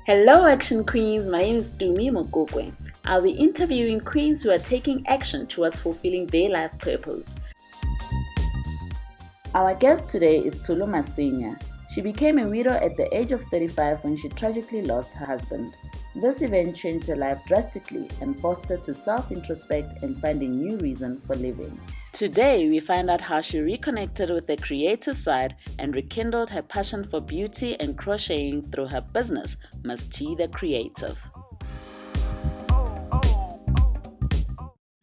Hello, Action Queens. My name is Dumi Mokokwe. I'll be interviewing queens who are taking action towards fulfilling their life purpose. Our guest today is Tsholo Masenya. She became a widow at the age of 35 when she tragically lost her husband. This event changed her life drastically and forced her to self-introspect and find a new reason for living. Today, we find out how she reconnected with the creative side and rekindled her passion for beauty and crocheting through her business, Ms. T the Creative.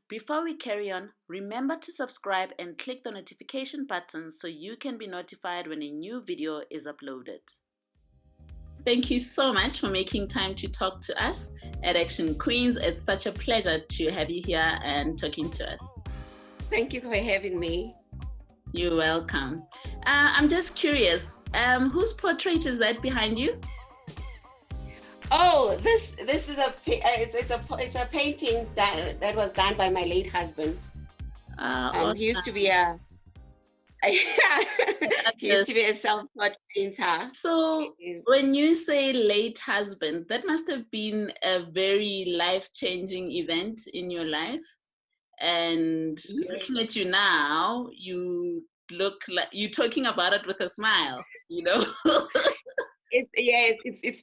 Before we carry on, remember to subscribe and click the notification button so you can be notified when a new video is uploaded. Thank you so much for making time to talk to us at Action Queens. It's such a pleasure to have you here and talking to us. Thank you for having me. You're welcome. I'm just curious, whose portrait is that behind you? Oh, this is it's a painting that was done by my late husband. He used to be a he used to be a self-taught painter. So when you say late husband, that must have been a very life-changing event in your life. And looking at you now, you look like you're talking about it with a smile, you know. It's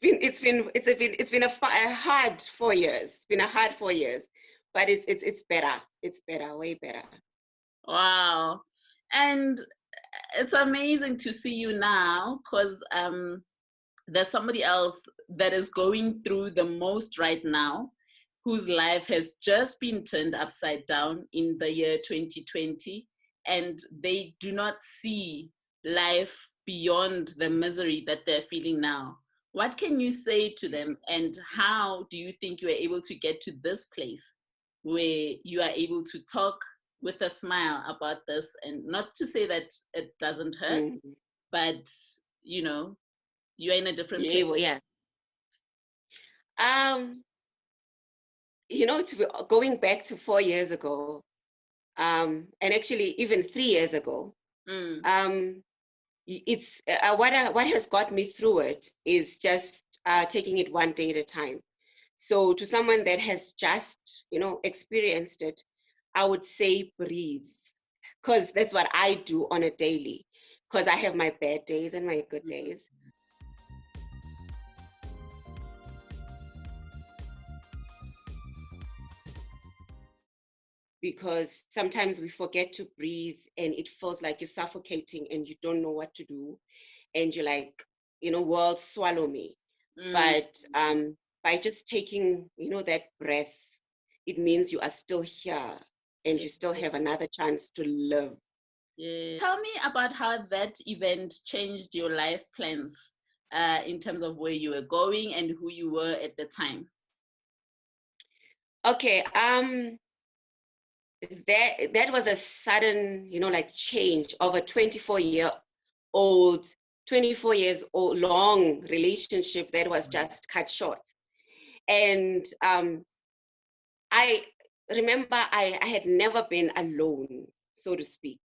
been a hard 4 years. It's been a hard 4 years, but it's better. It's better, way better. Wow. And it's amazing to see you now because there's somebody else that is going through the most right now, whose life has just been turned upside down in the year 2020, and they do not see life beyond the misery that they're feeling now. What can you say to them, and how do you think you are able to get to this place where you are able to talk with a smile about this, and not to say that it doesn't hurt, but you know, you're in a different place? Well, yeah. Going back to 4 years ago, and actually even 3 years ago, it's what has got me through it is just taking it one day at a time. So to someone that has just experienced it, I would say breathe, because that's what I do on a daily, because I have my bad days and my good days. Because sometimes we forget to breathe and it feels like you're suffocating and you don't know what to do. And you're like, world swallow me. But by just taking, that breath, it means you are still here and you still have another chance to live. Yeah. Tell me about how that event changed your life plans in terms of where you were going and who you were at the time. Okay, that was a sudden, change of a 24 years old long relationship that was just cut short. And I remember I had never been alone, so to speak.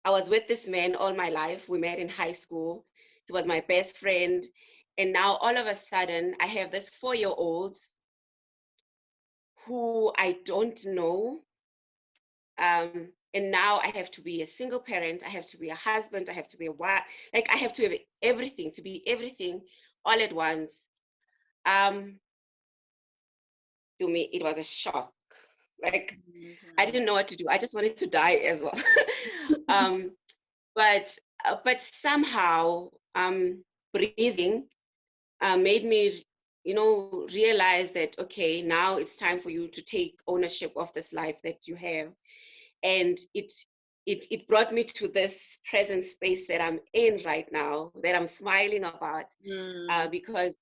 I was with this man all my life. We met in high school. He was my best friend. And now all of a sudden, I have this 4-year-old who I don't know. And now I have to be a single parent. I have to be a husband. I have to be a wife. Like I have to have everything, to be everything all at once. To me, it was a shock. Like I didn't know what to do. I just wanted to die as well. But somehow breathing made me realize that, okay, now it's time for you to take ownership of this life that you have. And it brought me to this present space that I'm in right now, that I'm smiling about, because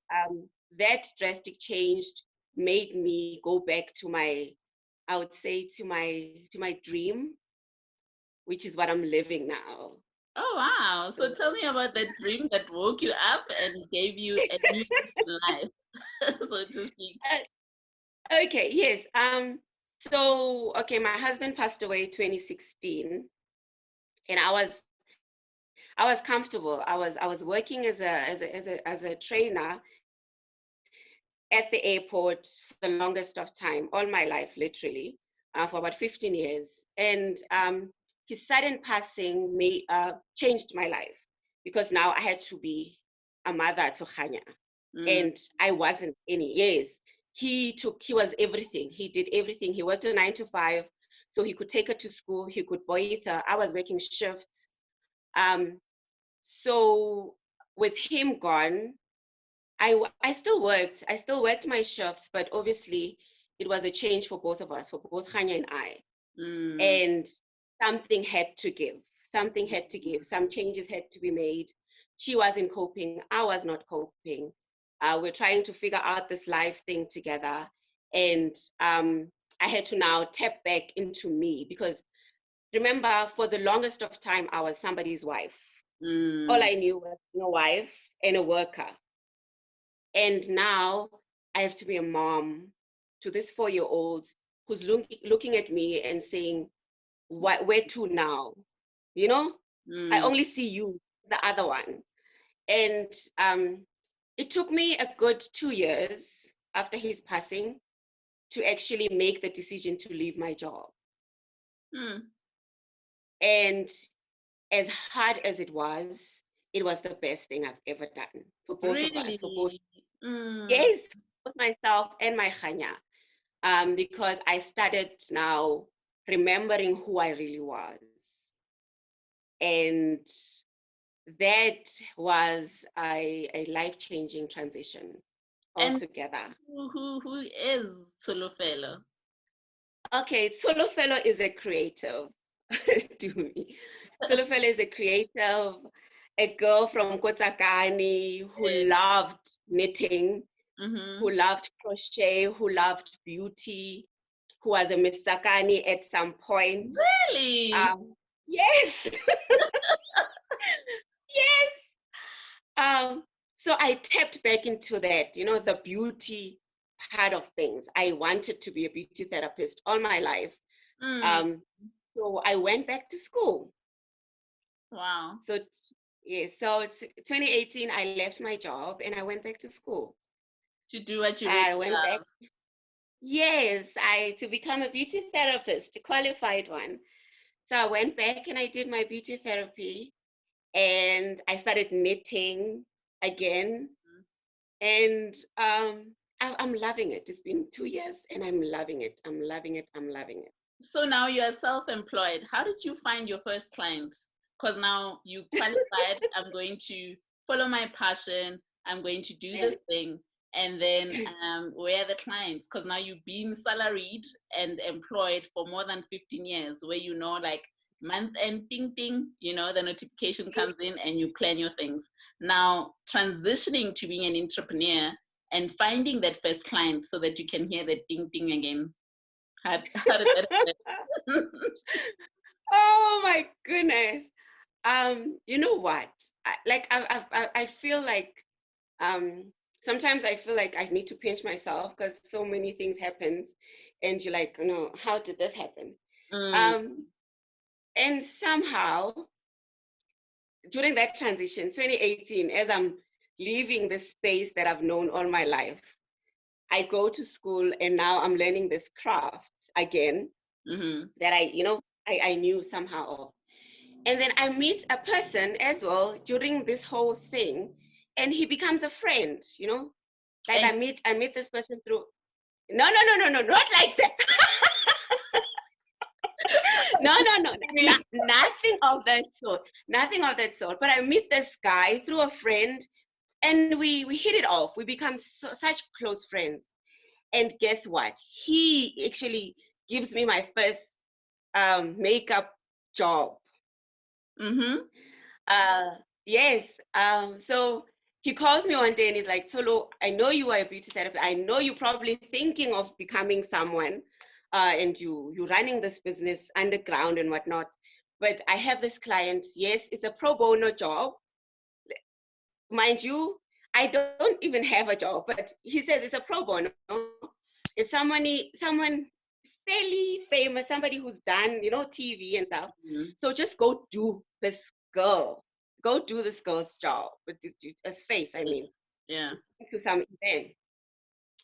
that drastic change made me go back to I would say to my dream, which is what I'm living now. Oh, wow. So tell me about that dream that woke you up and gave you a new life, so to speak. Okay, yes. So, okay, my husband passed away 2016, and I was comfortable. I was working as a trainer at the airport for the longest of time, all my life, literally, for about 15 years. And his sudden passing changed my life because now I had to be a mother to Khanya. And I wasn't any. Yes, he was everything. He did everything. He worked a 9 to 5, so he could take her to school. He could bathe her. I was working shifts. So with him gone, I still worked. I still worked my shifts, but obviously it was a change for both of us, for both Khanya and I. And something had to give. Something had to give. Some changes had to be made. She wasn't coping. I was not coping. We're trying to figure out this life thing together. And I had to now tap back into me because remember, for the longest of time, I was somebody's wife. All I knew was a wife and a worker. And now I have to be a mom to this 4-year-old who's looking at me and saying, where to now? You know, I only see you, the other one. And it took me a good 2 years after his passing to actually make the decision to leave my job. And as hard as it was the best thing I've ever done for both of us, for both. Yes, both myself and my Khanya. Because I started now remembering who I really was. And that was a life-changing transition altogether. And who is Tsholo? Okay, Tsholo is a creative. Tsholo is a creative, a girl from Kotsakani who loved knitting, who loved crochet, who loved beauty, who was a Misakani at some point. Really? Yes. Yes. So I tapped back into that, the beauty part of things. I wanted to be a beauty therapist all my life. So I went back to school. Wow. So so 2018, I left my job and I went back to school. To do what you I really went love. back. Yes, to become a beauty therapist, a qualified one. So I went back and I did my beauty therapy and I started knitting again. And I'm loving it. It's been 2 years and I'm loving it. I'm loving it. I'm loving it. So now you are self-employed. How did you find your first client? Because now you qualified, I'm going to follow my passion, I'm going to do this thing. And then where are the clients? Because now you've been salaried and employed for more than 15 years, where like month end ting ting, the notification comes in and you plan your things. Now transitioning to being an entrepreneur and finding that first client so that you can hear the ding ding again. How did that happen? Oh my goodness. You know what? I feel like sometimes I feel like I need to pinch myself because so many things happens and you're like, no, how did this happen? And somehow during that transition, 2018, as I'm leaving the space that I've known all my life, I go to school and now I'm learning this craft again that I knew somehow of. And then I meet a person as well during this whole thing and he becomes a friend, like I meet this person through, no, not like that. No, nothing of that sort. Nothing of that sort. But I meet this guy through a friend and we hit it off. We become such close friends. And guess what? He actually gives me my first makeup job. Yes. So he calls me one day and he's like, Tsholo, I know you are a beauty therapist. I know you're probably thinking of becoming someone and you're running this business underground and whatnot. But I have this client. Yes, it's a pro bono job. Mind you, I don't even have a job, but he says it's a pro bono. It's someone fairly famous, somebody who's done, TV and stuff. So just go do this girl's job with his face, I mean. Yeah. To some event.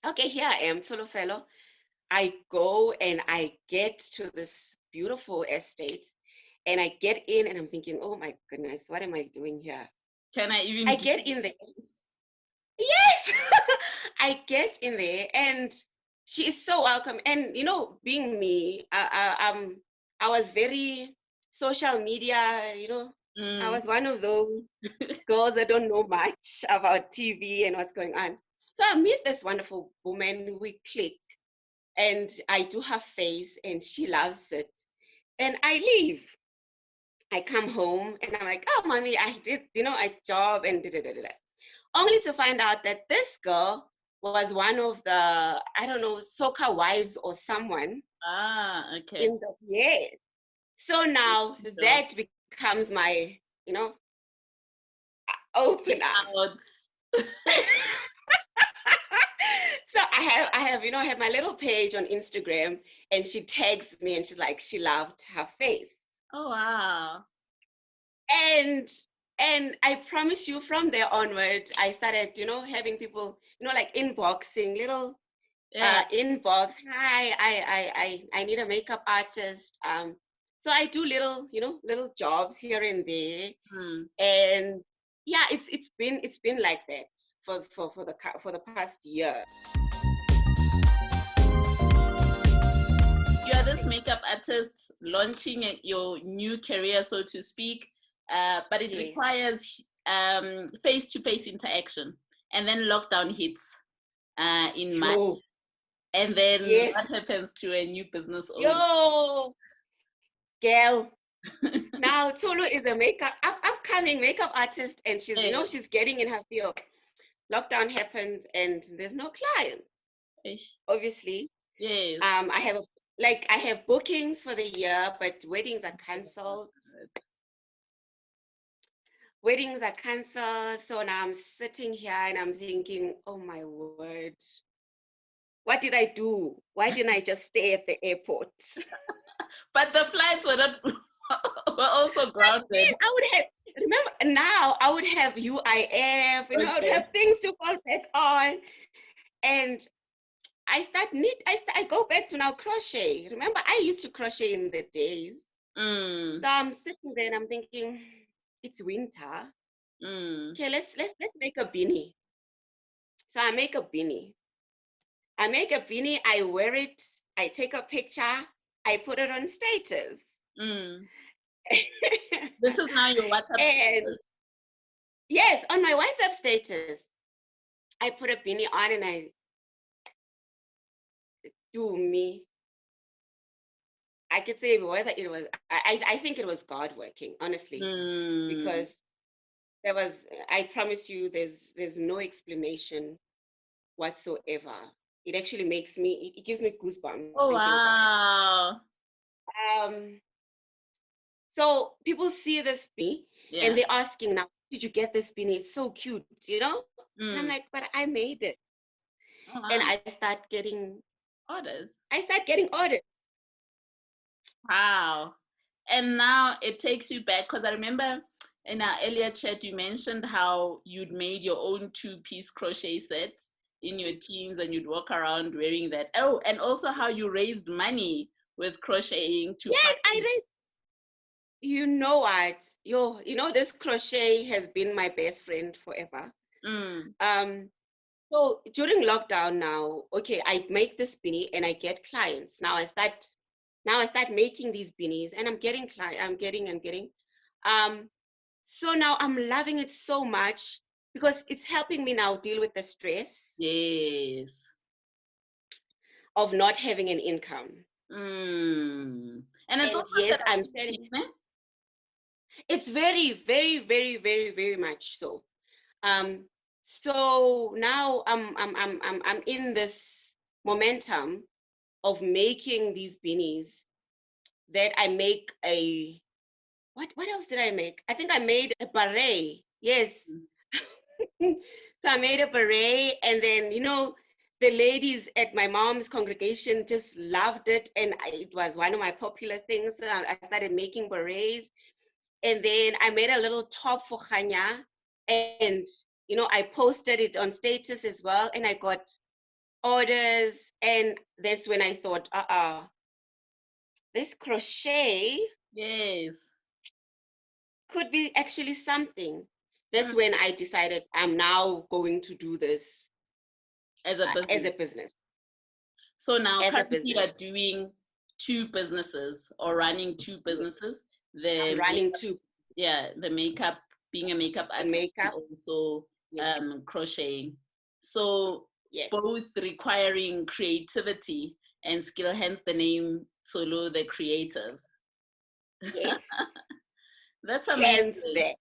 okay, here I am, solo fellow. I go and I get to this beautiful estate and I get in and I'm thinking, oh my goodness, what am I doing here? Can I even I do? get in there. Yes, I get in there and she is so welcome. And you know, being me, I was very social media, you know, I Mm. was one of those girls that don't know much about TV and what's going on. So I meet this wonderful woman, we click, and I do her face, and she loves it. And I leave. I come home, and I'm like, oh, mommy, I did, you know, I job and da da da da. Only to find out that this girl was one of the, I don't know, soccer wives or someone Ah, okay. in the, yes. So now So that becomes my, you know, speak opener. out. So I have, you know, I have my little page on Instagram and she tags me and she's like, she loved her face. Oh wow. And and I promise you from there onward, I started, you know, having people, you know, like inboxing, little Yeah. inbox, hi, I need a makeup artist. So I do little, you know, little jobs here and there. Hmm. And yeah, it's been like that for the past year. You are this makeup artist launching your new career, so to speak, but it Yes. requires face-to-face interaction. And then lockdown hits in March. Yo, And then yes. what happens to a new business owner? Yo, girl. Now Tsholo is a upcoming makeup artist, and she's, you know, Yes. she's getting in her field. Lockdown happens, and there's no clients. Ish. Obviously, Yes. I have bookings for the year, but weddings are cancelled. Weddings are cancelled. So now I'm sitting here and I'm thinking, oh my word, what did I do? Why didn't I just stay at the airport? But the flights were not were also grounded. I would have, remember now, I would have UIF, you know, I would Okay. have things to fall back on. And I go back to now crochet. Remember, I used to crochet in the days. Mm, So I'm sitting there and I'm thinking, it's winter. mm. Okay, let's make a beanie. So I make a beanie. I wear it, I take a picture, I put it on status. Mm. This is now your WhatsApp And status. yes, on my WhatsApp status, I put a beanie on and I do me. I could say whether it was, I think it was God working, honestly, Mm. because there was, I promise you, there's no explanation whatsoever. It actually makes me, it gives me goosebumps Oh thinking about it. wow. Um, so people see this beanie and Yeah. they're asking now, did you get this beanie? It's so cute, you know? And I'm Mm. like, but I made it. Oh And wow. Orders. I start getting orders. Wow. And now it takes you back because I remember in our earlier chat you mentioned how you'd made your own two-piece crochet set in your teens and you'd walk around wearing that. Oh, and also how you raised money with crocheting to Yes, fund. you know what? You know, this crochet has been my best friend forever. Mm, Um, so during lockdown now, okay, I make this beanie and I get clients. Now I start making these beanies and I'm getting. Um, so now I'm loving it so much because it's helping me now deal with the stress yes. of not having an income. And it's And also yet I'm therapeutic, telling, né? it's very, very, very, very, very much so. Um, so now I'm in this momentum of making these beanies that I make a what else did I make? I think I made a beret. Yes. So I made a beret and then the ladies at my mom's congregation just loved it and it was one of my popular things. So I started making berets and then I made a little top for Khanya and I posted it on status as well and I got orders. And that's when I thought, this crochet Yes. could be actually something. That's Mm. when I decided I'm now going to do this As a as business. a business. So now As a currently business, you're doing two businesses or running two yes. businesses. I'm The running makeup, two, yeah, the makeup, being a makeup the artist and makeup. also Yes, crocheting. So yes, both requiring creativity and skill, hence the name Tsholo the Creative. yes. That's Hence amazing. that.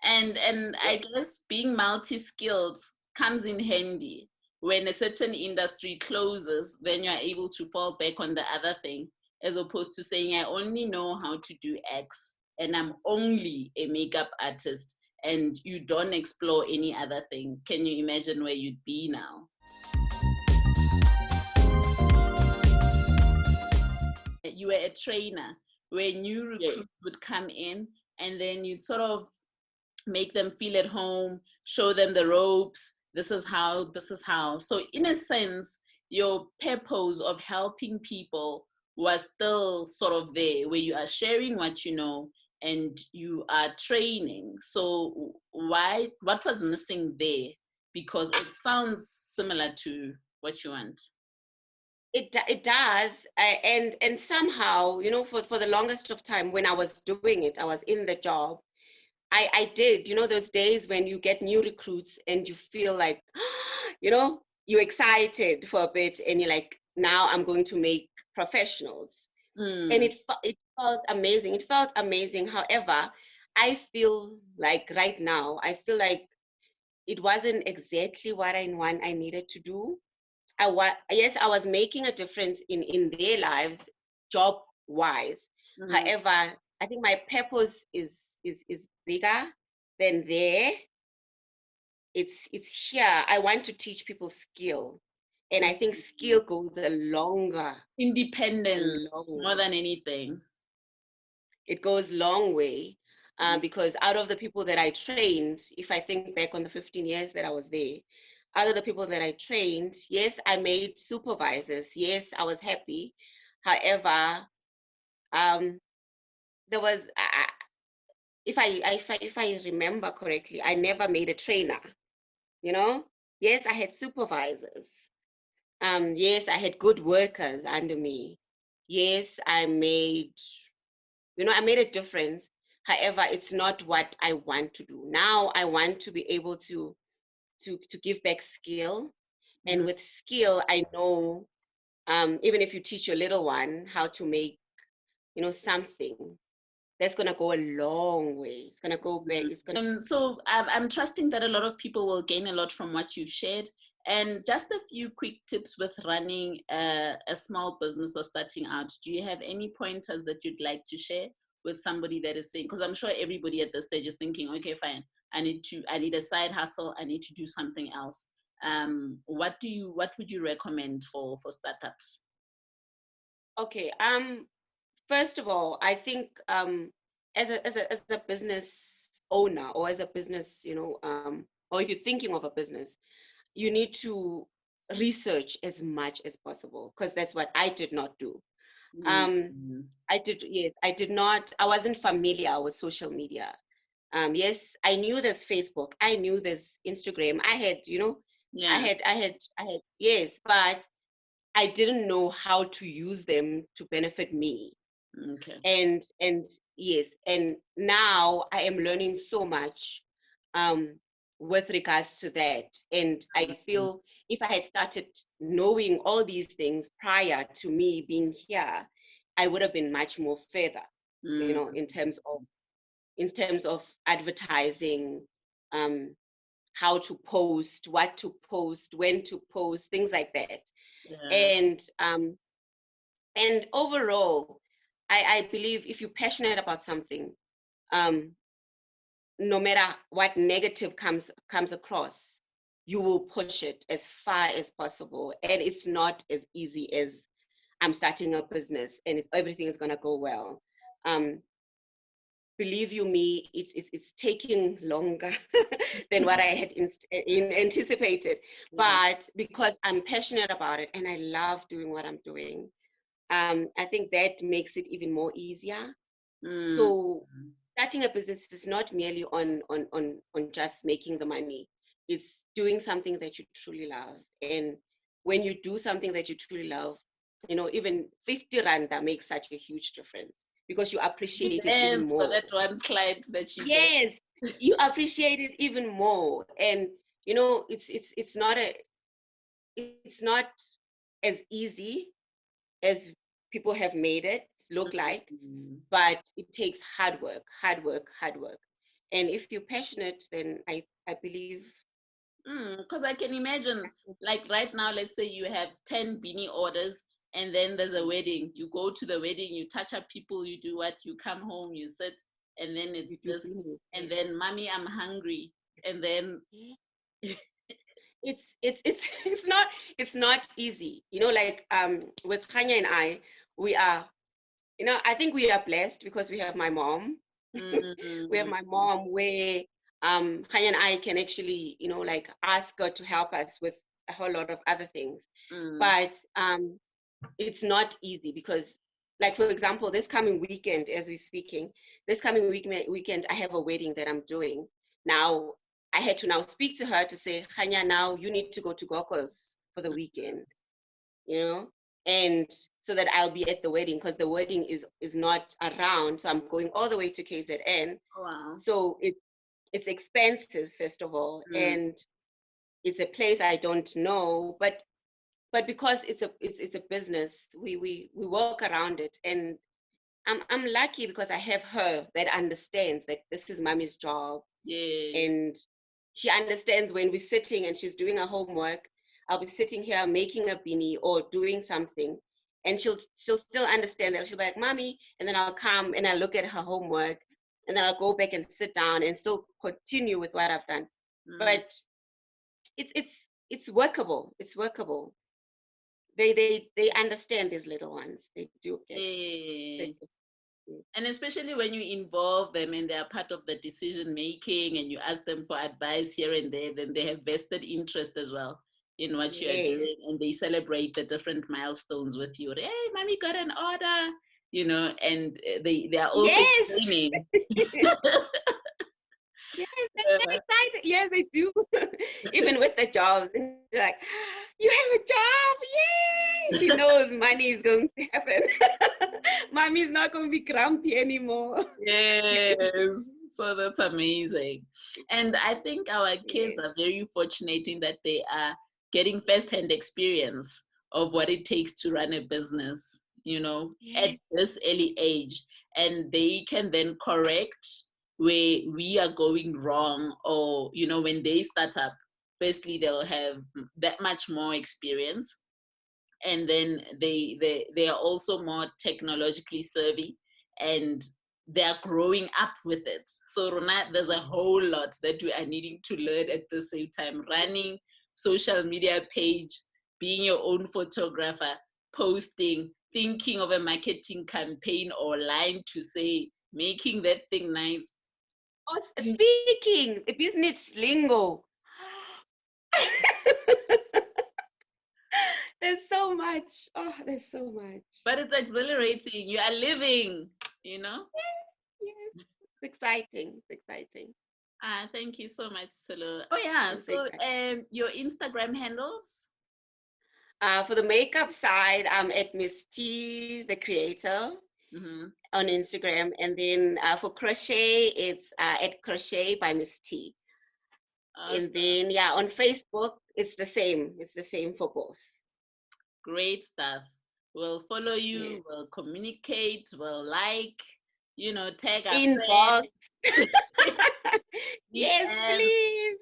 And I Yes, guess being multi-skilled comes in handy. When a certain industry closes, then you're able to fall back on the other thing, as opposed to saying, I only know how to do X and I'm only a makeup artist, and you don't explore any other thing. Can you imagine where you'd be now? You were a trainer where new yes. recruits would come in, and then you'd sort of make them feel at home, show them the ropes. This is how, this is how. So, in a sense, your purpose of helping people was still sort of there, where you are sharing what you know and you are training. So, why, what was missing there? Because it sounds similar to what you want. It does, and somehow, for the longest of time when I was doing it, I was in the job. I did, those days when you get new recruits and you feel like, you're excited for a bit, and you're like, now I'm going to make professionals. And Mm, it felt amazing. It felt amazing. However, I feel like right now, I feel like it wasn't exactly what I needed to do. Yes, I was making a difference in their lives, job wise. mm, However, I think my purpose is bigger than there. It's here. I want to teach people skill, and I think skill mm. goes a longer, a Independence long more way. than anything. It goes long way, because out of the people that I trained, if I think back on the 15 years that I was there, out of the people that I trained, yes, I made supervisors. Yes, I was happy. However, um, there was, if I remember correctly, I never made a trainer. You know, yes, I had supervisors. Yes, I had good workers under me. Yes, I made a difference. However, it's not what I want to do. Now I want to be able to give back skill. And Mm. with skill, I know, even if you teach your little one how to make, something, that's gonna go a long way. It's gonna go back. It's gonna. So I'm trusting that a lot of people will gain a lot from what you've shared. And just a few quick tips with running a small business or starting out. Do you have any pointers that you'd like to share with somebody that is saying, because I'm sure everybody at this stage is thinking, okay, fine, I need a side hustle, I need to do something else. What would you recommend for startups? Okay. First of all, I think, as a business owner, or as a business, or if you're thinking of a business, you need to research as much as possible, because that's what I did not do. Um, Mm-hmm. yes, I did not. I wasn't familiar with social media. Yes, I knew there's Facebook. I knew there's Instagram. I had, Yeah. yes, but I didn't know how to use them to benefit me. Okay. And yes, and now I am learning so much, um, with regards to that. And I feel if I had started knowing all these things prior to me being here, I would have been much more further, Mm-hmm. in terms of advertising, um, how to post, what to post, when to post, things like that. Yeah. And overall, I believe if you're passionate about something, um, no matter what negative comes across, you will push it as far as possible. And it's not as easy as I'm starting a business and everything is gonna go well. Um, believe you me, it's taking longer than what I had anticipated. Yeah. But because I'm passionate about it and I love doing what I'm doing, I think that makes it even more easier. Mm. So starting a business is not merely on just making the money. It's doing something that you truly love. And when you do something that you truly love, even 50 rand makes such a huge difference because you appreciate it even Dance for more. that one client that you get. Yes, you appreciate it even more. And it's not as easy as people have made it look like, Mm. but it takes hard work, hard work, hard work. And if you're passionate, then I believe. Because I can imagine, like right now, let's say you have 10 beanie orders, and then there's a wedding. You go to the wedding, you touch up people, you do what, you come home, you sit, and then You it's do this, business. and then mommy, I'm hungry, and then It's not easy. Like with Kanya and I, we are, I think we are blessed because we have my mom. We have mm, my mom where Kanya and I can actually, like ask God to help us with a whole lot of other things. mm, But it's not easy because, like, for example, this coming weekend, as we're speaking, this coming weekend, I have a wedding that I'm doing. Now, I had to now speak to her to say, Hanya, now you need to go to Gokos for the weekend, you know, and so that I'll be at the wedding because the wedding is not around. So I'm going all the way to KZN. wow, So it's expenses, first of all, mm, and it's a place I don't know, but because it's a business, we work around it, and I'm lucky because I have her that understands that this is mommy's job, yes, and she understands when we're sitting and she's doing her homework. I'll be sitting here making a beanie or doing something, and she'll still understand that. She'll be like, "Mommy," and then I'll come and I'll look at her homework, and then I'll go back and sit down and still continue with what I've done. mm, But it's workable. It's workable. They understand these little ones. They do get. yeah. They do. And especially when you involve them and they're part of the decision making and you ask them for advice here and there, then they have vested interest as well in what you are Yes. doing, and they celebrate the different milestones with you. Hey, mommy got an order, and they are also Yes. training. Yes, they're excited. Yes, they do. Even with the jobs, they're like, "You have a job! Yay!" She knows money is going to happen. Mommy's not going to be grumpy anymore. Yes, so that's amazing. And I think our kids Yes. are very fortunate in that they are getting first-hand experience of what it takes to run a business, at Yes. this early age. And they can then correct where we are going wrong, or, when they start up, firstly, they'll have that much more experience, and then they are also more technologically savvy, and they are growing up with it. So Rona, there's a whole lot that we are needing to learn at the same time: running social media page, being your own photographer, posting, thinking of a marketing campaign or line to say, making that thing nice. Oh, speaking business lingo. There's so much. Oh, there's so much. But it's exhilarating. You are living, you know Yes. It's exciting. It's exciting. Thank you so much, Tsholo. Oh yeah, It's so exciting. your Instagram handles? For the makeup side, I'm at Miss T, the creator, Mm-hmm. on Instagram. And then for crochet, it's at Crochet by Miss T. And Awesome. then, yeah, on Facebook, it's the same. It's the same for both. Great stuff. We'll follow Yeah. you, we'll communicate, we'll like, tag our Inbox. friends, Yes, DMs, please.